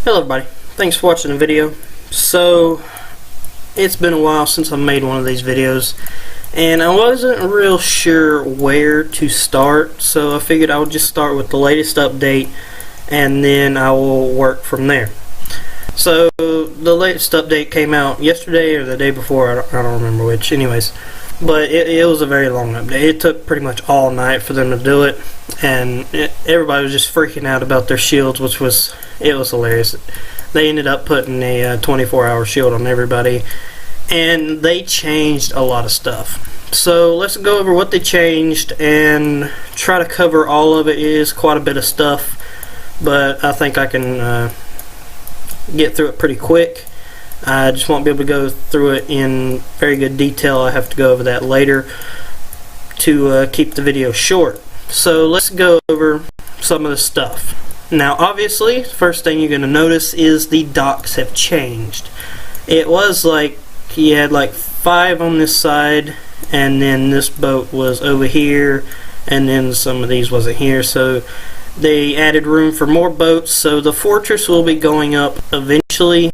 Hello everybody, thanks for watching the video. So, it's been a while since I made one of these videos, and I wasn't real sure where to start, so I figured I would just start with the latest update, and then I will work from there. So, the latest update came out yesterday or the day before, I don't remember which, anyways. But it was a very long update. It took pretty much all night for them to do it, and everybody was just freaking out about their shields, which was hilarious. They ended up putting a 24-hour shield on everybody, and they changed a lot of stuff. So let's go over what they changed and try to cover all of it. It is quite a bit of stuff, but I think I can get through it pretty quick. I just won't be able to go through it in very good detail. I have to go over that later to keep the video short. So let's go over some of the stuff. Now obviously, first thing you're going to notice is the docks have changed. It was like you had like 5 on this side, and then this boat was over here, and then some of these wasn't here, so they added room for more boats. So the fortress will be going up eventually.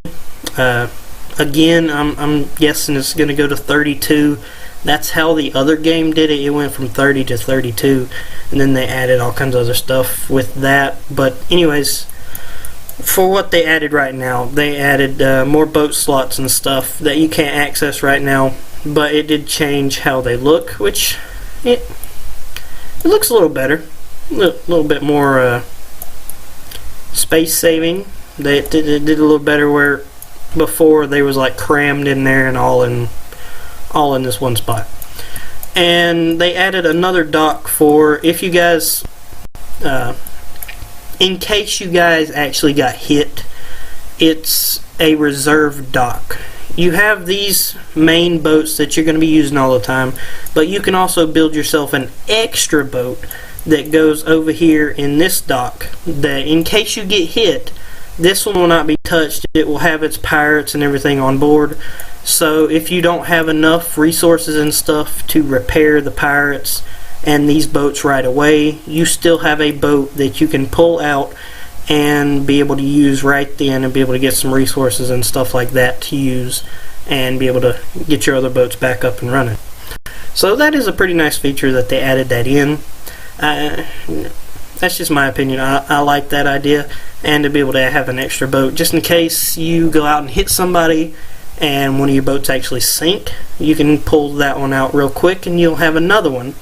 Again, I'm guessing it's going to go to 32. That's how the other game did it. It went from 30 to 32, and then they added all kinds of other stuff with that. But anyways, for what they added right now, they added more boat slots and stuff that you can't access right now, but it did change how they look, which it looks a little better, a little bit more space saving. They did a little better where before they was like crammed in there and all in this one spot. And they added another dock for if you guys in case you guys actually got hit. It's a reserve dock. You have these main boats that you're going to be using all the time, but you can also build yourself an extra boat that goes over here in this dock, that in case you get hit, this one will not be touched. It will have its pirates and everything on board. So if you don't have enough resources and stuff to repair the pirates and these boats right away, you still have a boat that you can pull out and be able to use right then, and be able to get some resources and stuff like that to use, and be able to get your other boats back up and running. So that is a pretty nice feature that they added that in. That's just my opinion. I like that idea, and to be able to have an extra boat just in case you go out and hit somebody and one of your boats actually sink, you can pull that one out real quick and you'll have another one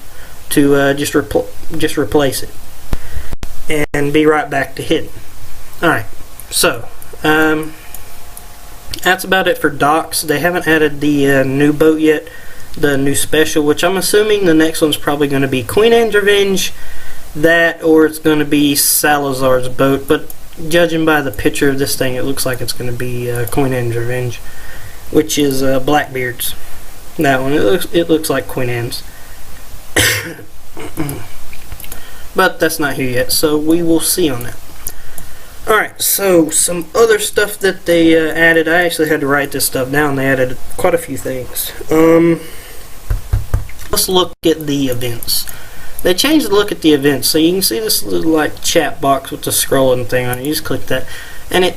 to just replace it and be right back to hitting. Alright, so that's about it for docks. They haven't added the new boat yet, the new special, which I'm assuming the next one's probably going to be Queen Anne's Revenge, that, or it's going to be Salazar's boat, but judging by the picture of this thing, it looks like it's going to be Queen Anne's Revenge, which is Blackbeard's. That one, it looks like Queen Anne's. But that's not here yet, so we will see on that. Alright, so some other stuff that they added. I actually had to write this stuff down. They added quite a few things. Let's look at the events. They changed the look at the events, so you can see this little like chat box with the scrolling thing on it. You just click that, and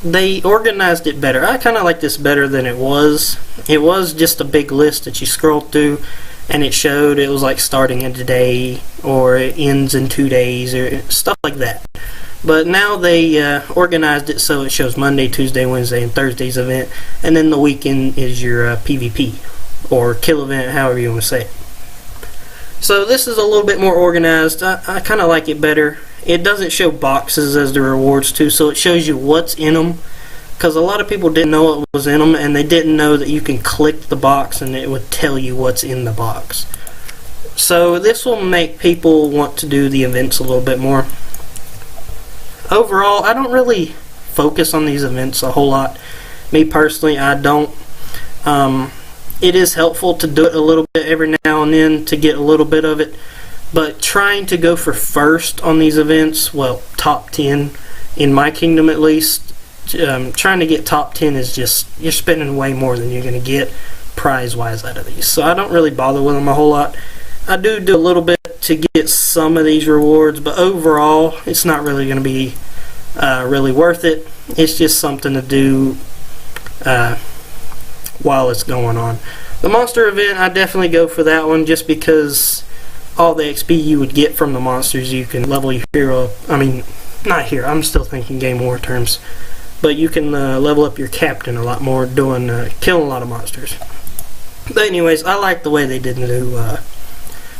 they organized it better. I kind of like this better than it was. It was just a big list that you scrolled through, and it showed it was like starting in today, or it ends in 2 days, or stuff like that. But now they organized it so it shows Monday, Tuesday, Wednesday, and Thursday's event, and then the weekend is your PvP or kill event, however you want to say it. So this is a little bit more organized. I kind of like it better. It doesn't show boxes as the rewards too, so it shows you what's in them, because a lot of people didn't know what was in them, and they didn't know that you can click the box and it would tell you what's in the box. So this will make people want to do the events a little bit more. Overall, I don't really focus on these events a whole lot. Me personally, I don't. It is helpful to do it a little bit every now and then to get a little bit of it, but trying to go for first on these events, well, top 10 in my kingdom at least, trying to get top 10 is just, you're spending way more than you're going to get prize wise out of these. So I don't really bother with them a whole lot. I do a little bit to get some of these rewards, but overall it's not really going to be really worth it. It's just something to do while it's going on. The monster event, I definitely go for that one just because all the XP you would get from the monsters, you can level your hero up. I mean, not hero, I'm still thinking Game War terms. But you can level up your captain a lot more doing killing a lot of monsters. But anyways, I like the way they did the new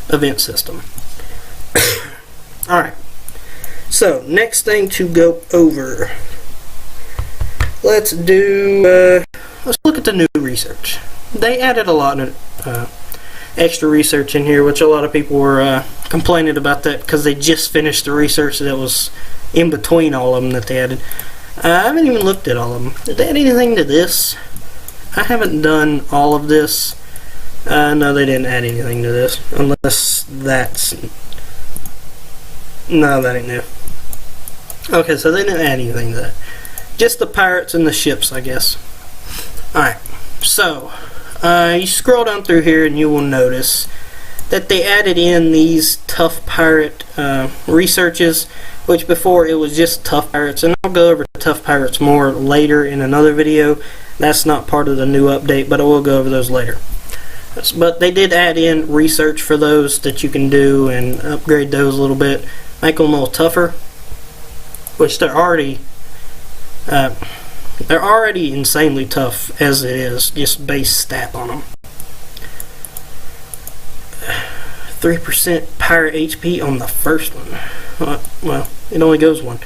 event system. Alright, so next thing to go over. Let's look at the new research. They added a lot of extra research in here, which a lot of people were complaining about that because they just finished the research that was in between all of them that they added. I haven't even looked at all of them. Did they add anything to this? I haven't done all of this. No, they didn't add anything to this. Unless that's... No, that ain't new. Okay, so they didn't add anything to that. Just the pirates and the ships, I guess. Alright, so... you scroll down through here and you will notice that they added in these tough pirate researches, which before it was just tough pirates, and I'll go over tough pirates more later in another video. That's not part of the new update, but I will go over those later. But they did add in research for those that you can do and upgrade those a little bit, make them a little tougher, which they're already insanely tough as it is, just base stat on them. 3% pirate HP on the first one. Well, it only goes one.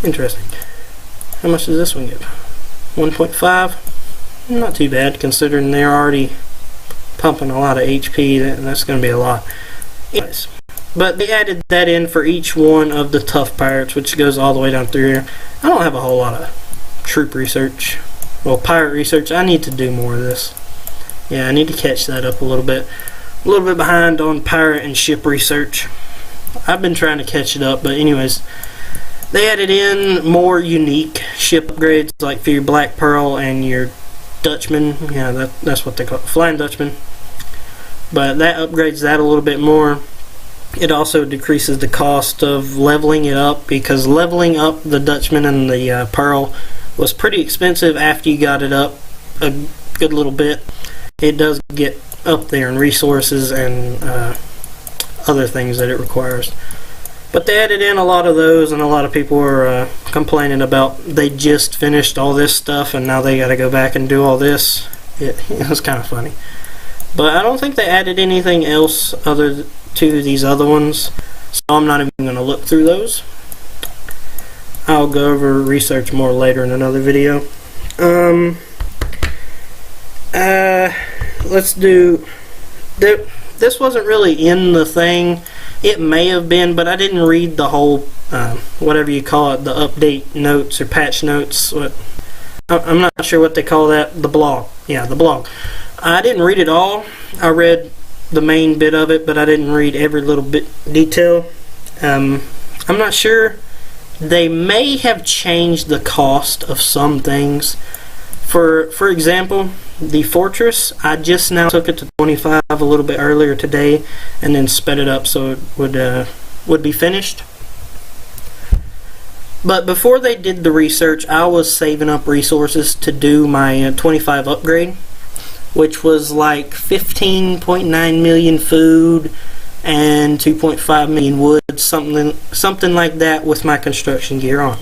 Interesting. How much does this one give? 1.5? Not too bad, considering they're already pumping a lot of HP. That's going to be a lot. Anyways, but they added that in for each one of the tough pirates, which goes all the way down through here. I don't have a whole lot of troop research. Well, pirate research. I need to do more of this. Yeah, I need to catch that up a little bit. A little bit behind on pirate and ship research. I've been trying to catch it up, but anyways, they added in more unique ship upgrades, like for your Black Pearl and your Dutchman. Yeah, that's what they call it, Flying Dutchman. But that upgrades that a little bit more. It also decreases the cost of leveling it up, because leveling up the Dutchman and the Pearl was pretty expensive after you got it up a good little bit. It does get up there in resources and other things that it requires. But they added in a lot of those, and a lot of people were complaining about they just finished all this stuff and now they got to go back and do all this. It was kind of funny. But I don't think they added anything else other to these other ones, so I'm not even going to look through those. I'll go over research more later in another video. Let's do... This wasn't really in the thing. It may have been, but I didn't read the whole, whatever you call it, the update notes or patch notes. I'm not sure what they call that. The blog. Yeah, the blog. I didn't read it all. I read the main bit of it, but I didn't read every little bit detail. I'm not sure. They may have changed the cost of some things. For example, the fortress, I just now took it to 25 a little bit earlier today, and then sped it up so it would be finished. But before they did the research, I was saving up resources to do my 25 upgrade, which was like 15.9 million food and 2.5 million wood, something like that, with my construction gear on.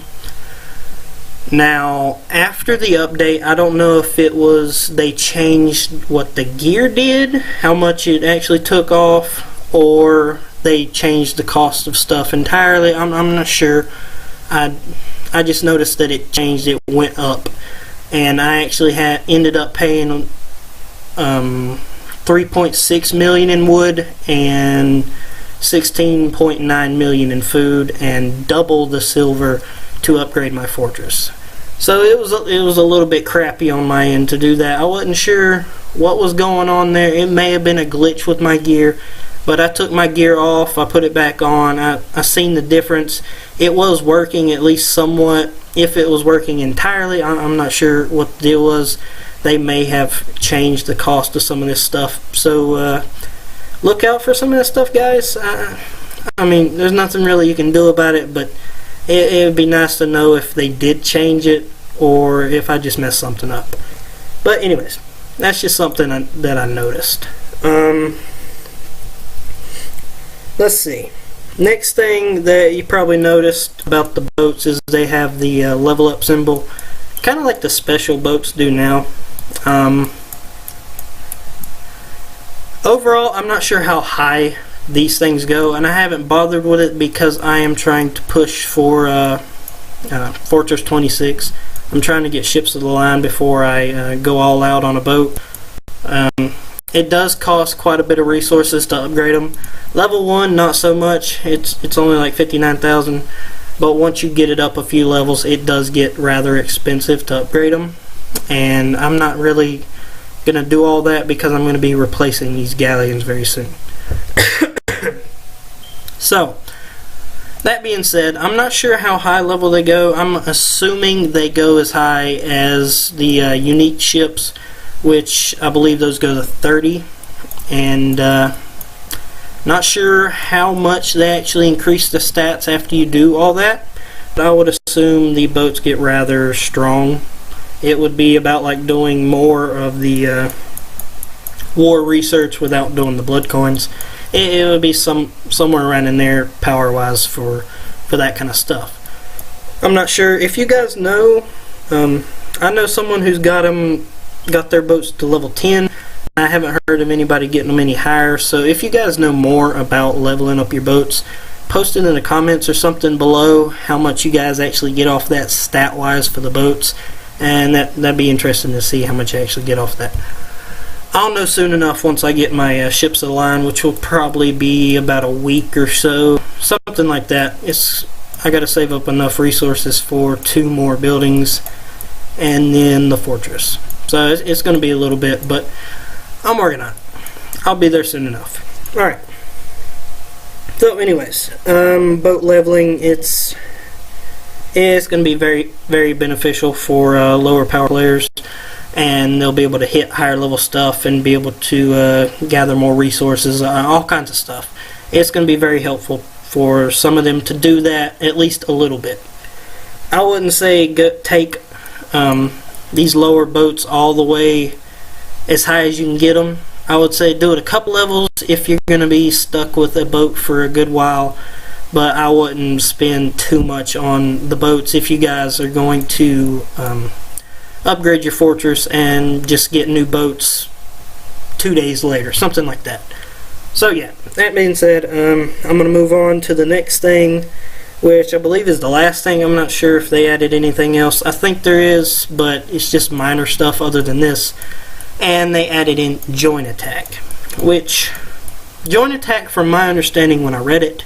Now, after the update, I don't know if it was they changed what the gear did, how much it actually took off, or they changed the cost of stuff entirely. I'm not sure. I just noticed that it changed. It went up, and I actually ended up paying 3.6 million in wood and 16.9 million in food, and double the silver to upgrade my fortress. So it was a little bit crappy on my end to do that. I wasn't sure what was going on there. It may have been a glitch with my gear, but I took my gear off, I put it back on, I seen the difference. It was working at least somewhat. If it was working entirely, I'm not sure what the deal was. They may have changed the cost of some of this stuff. So look out for some of this stuff, guys. I mean, there's nothing really you can do about it, but it would be nice to know if they did change it or if I just messed something up. But anyways, that's just something that I noticed. Let's see. Next thing that you probably noticed about the boats is they have the level up symbol, kind of like the special boats do now. Overall, I'm not sure how high these things go, and I haven't bothered with it because I am trying to push for Fortress 26. I'm trying to get ships to the line before I go all out on a boat. It does cost quite a bit of resources to upgrade them. Level 1, not so much. It's only like 59,000, but once you get it up a few levels, it does get rather expensive to upgrade them. And I'm not really gonna do all that because I'm gonna be replacing these galleons very soon. So, that being said, I'm not sure how high level they go. I'm assuming they go as high as the unique ships, which I believe those go to 30. And not sure how much they actually increase the stats after you do all that, but I would assume the boats get rather strong. It would be about like doing more of the war research without doing the blood coins. It would be somewhere around in there power wise for that kind of stuff. I'm not sure if you guys know. I know someone who's got their boats to level 10. I haven't heard of anybody getting them any higher, so if you guys know more about leveling up your boats, post it in the comments or something below how much you guys actually get off that stat wise for the boats, and that'd be interesting to see how much you actually get off that. I'll know soon enough once I get my ships to the line, which will probably be about a week or so, something like that. I gotta save up enough resources for 2 more buildings and then the fortress. So it's going to be a little bit, but I'm working on it. I'll be there soon enough. Alright. So anyways, boat leveling, it's going to be very, very beneficial for lower power players, and they'll be able to hit higher level stuff and be able to gather more resources, all kinds of stuff. It's going to be very helpful for some of them to do that at least a little bit. I wouldn't say take these lower boats all the way as high as you can get them. I would say do it a couple levels if you're going to be stuck with a boat for a good while, but I wouldn't spend too much on the boats if you guys are going to upgrade your fortress and just get new boats 2 days later, something like that. So yeah, that being said, I'm going to move on to the next thing, which I believe is the last thing. I'm not sure if they added anything else. I think there is, but it's just minor stuff other than this. And they added in joint attack, which joint attack, from my understanding when I read it,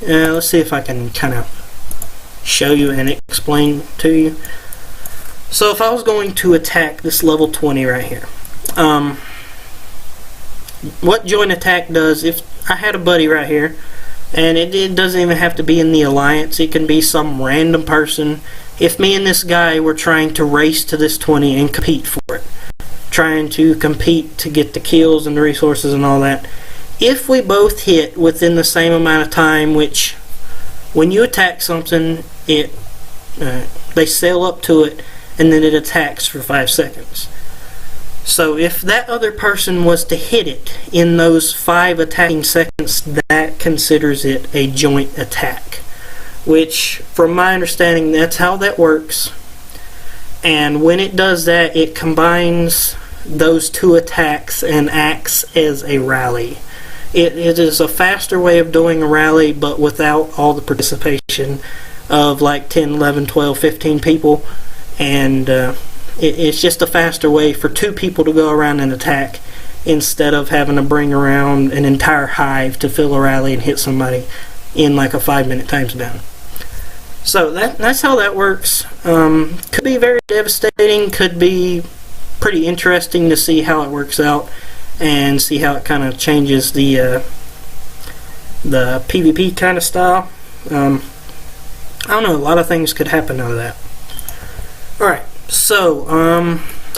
let's see if I can kind of show you and explain to you. So if I was going to attack this level 20 right here, what joint attack does, if I had a buddy right here, and it doesn't even have to be in the alliance, it can be some random person. If me and this guy were trying to race to this 20 and compete for it, trying to compete to get the kills and the resources and all that, if we both hit within the same amount of time, which when you attack something, they sail up to it and then it attacks for 5 seconds. So if that other person was to hit it in those 5 attacking seconds, that considers it a joint attack. Which, from my understanding, that's how that works. And when it does that, it combines those 2 attacks and acts as a rally. It is a faster way of doing a rally, but without all the participation of like 10, 11, 12, 15 people. And it's just a faster way for 2 people to go around and attack instead of having to bring around an entire hive to fill a rally and hit somebody in like a 5-minute times down. So that's how that works. Could be very devastating, could be pretty interesting to see how it works out and see how it kind of changes the PvP kind of style. I don't know, a lot of things could happen out of that. Alright, so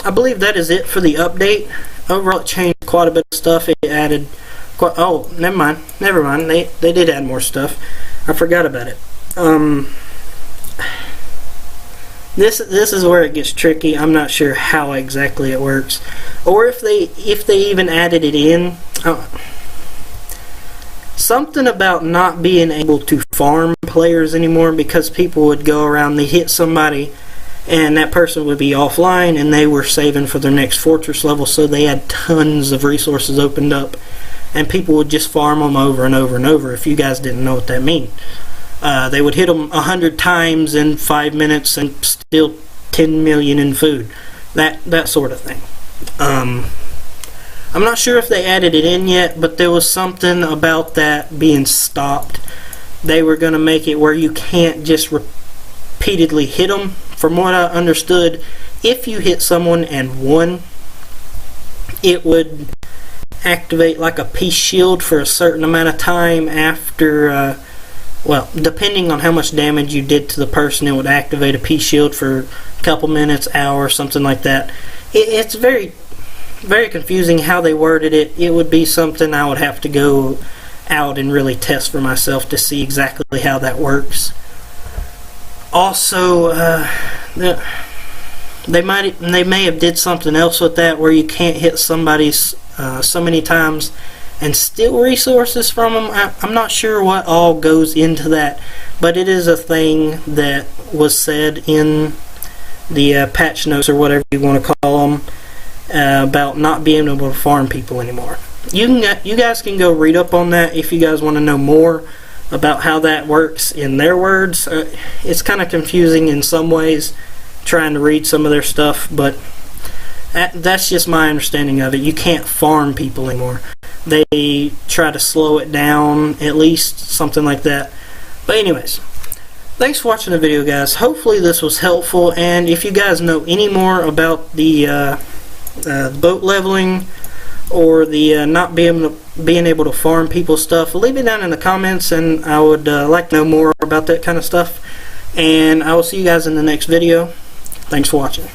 I believe that is it for the update. Overall it changed quite a bit of stuff. It added never mind, they did add more stuff. I forgot about it. This is where it gets tricky. I'm not sure how exactly it works, or if they even added it in. Something about not being able to farm players anymore, because people would go around, they hit somebody, and that person would be offline, and they were saving for their next fortress level, so they had tons of resources opened up, and people would just farm them over and over and over. If you guys didn't know what that means, they would hit them 100 times in 5 minutes and steal 10 million in food. That sort of thing. I'm not sure if they added it in yet, but there was something about that being stopped. They were going to make it where you can't just repeatedly hit them. From what I understood, if you hit someone and won, it would activate like a peace shield for a certain amount of time after, well, depending on how much damage you did to the person, it would activate a peace shield for a couple minutes, hour, something like that. It's very confusing how they worded it. It would be something I would have to go out and really test for myself to see exactly how that works. Also, they may have did something else with that, where you can't hit somebody so many times and steal resources from them. I'm not sure what all goes into that, but it is a thing that was said in the patch notes, or whatever you want to call them, about not being able to farm people anymore. You guys can go read up on that if you guys want to know more about how that works in their words. It's kind of confusing in some ways, trying to read some of their stuff, but that's just my understanding of it. You can't farm people anymore. They try to slow it down, at least, something like that. But anyways, thanks for watching the video, guys. Hopefully this was helpful, and if you guys know any more about the boat leveling, or the not being able to farm people stuff, leave it down in the comments, and I would like to know more about that kind of stuff. And I will see you guys in the next video. Thanks for watching.